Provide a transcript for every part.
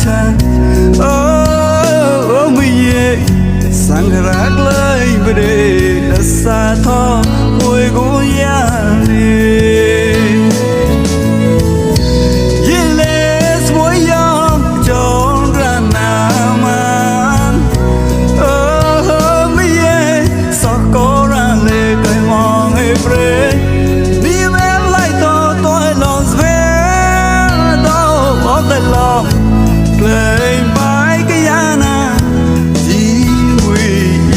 chang oh mi ye sangrak lai bade sa tho môi go ya le ye le swoi ya chong ra na man oh mi ye so ko ra le kai mong e pre mi me lai to toi long sve do all the long play by cái yana chỉ huy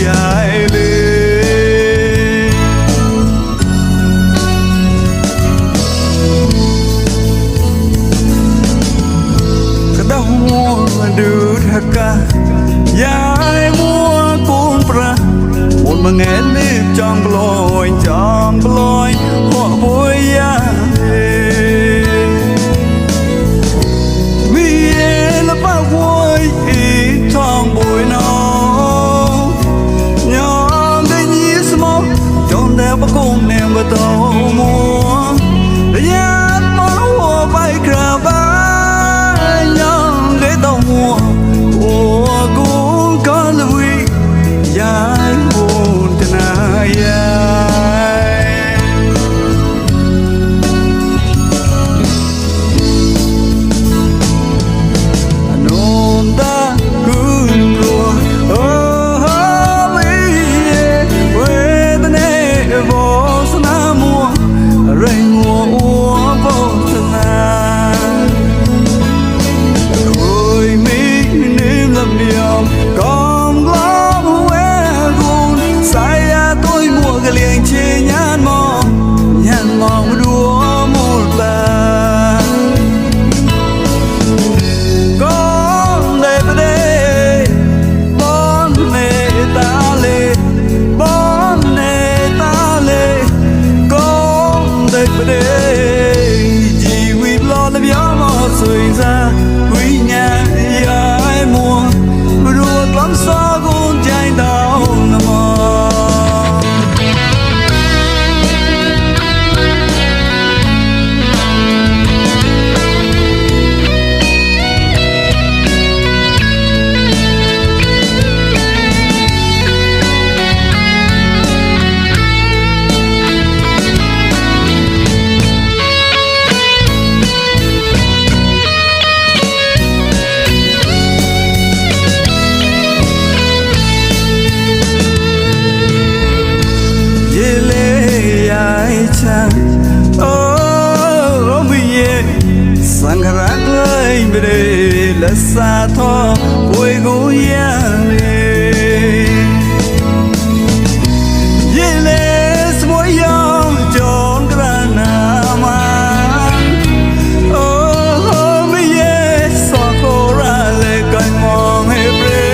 dài lên cái đau mua đưa thà ca dài mua cuốn pra một mà nghe nếp trong lối họ vui ya thong bụi nâu nhóm cái nhí smoke trong đeo bắt cùng nèm và tàu mua để nhát máu hoa bay cà ba nhóm cái tàu mua của cũng có lưu ý dài buồn thế này ra quý nhà ai mua ruột lắm sao cũng chạy đau nằm oh mi ye sangrak lai bade la sa tho vui go ya le ye le swoi ya chong kra na ma oh mi ye so ko ra le kai mong he bre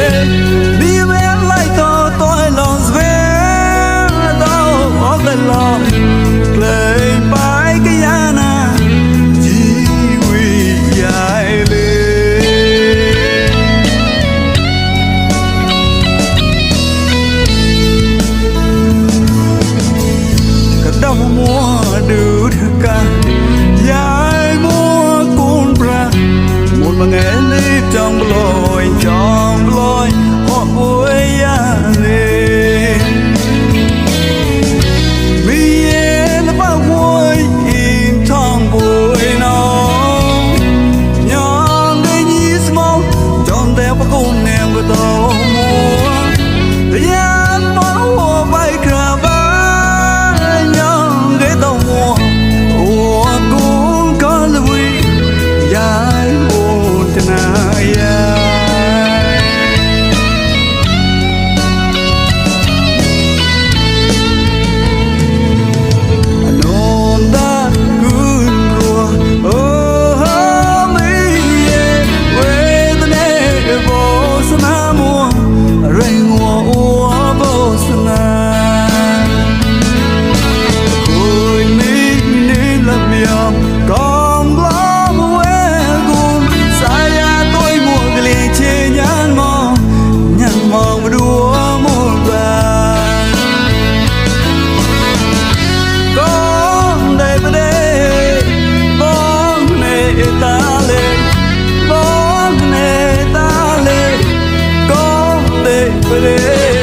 mi me lai to toi long sve do all the long play by cái yana chỉ huy dài lên လေ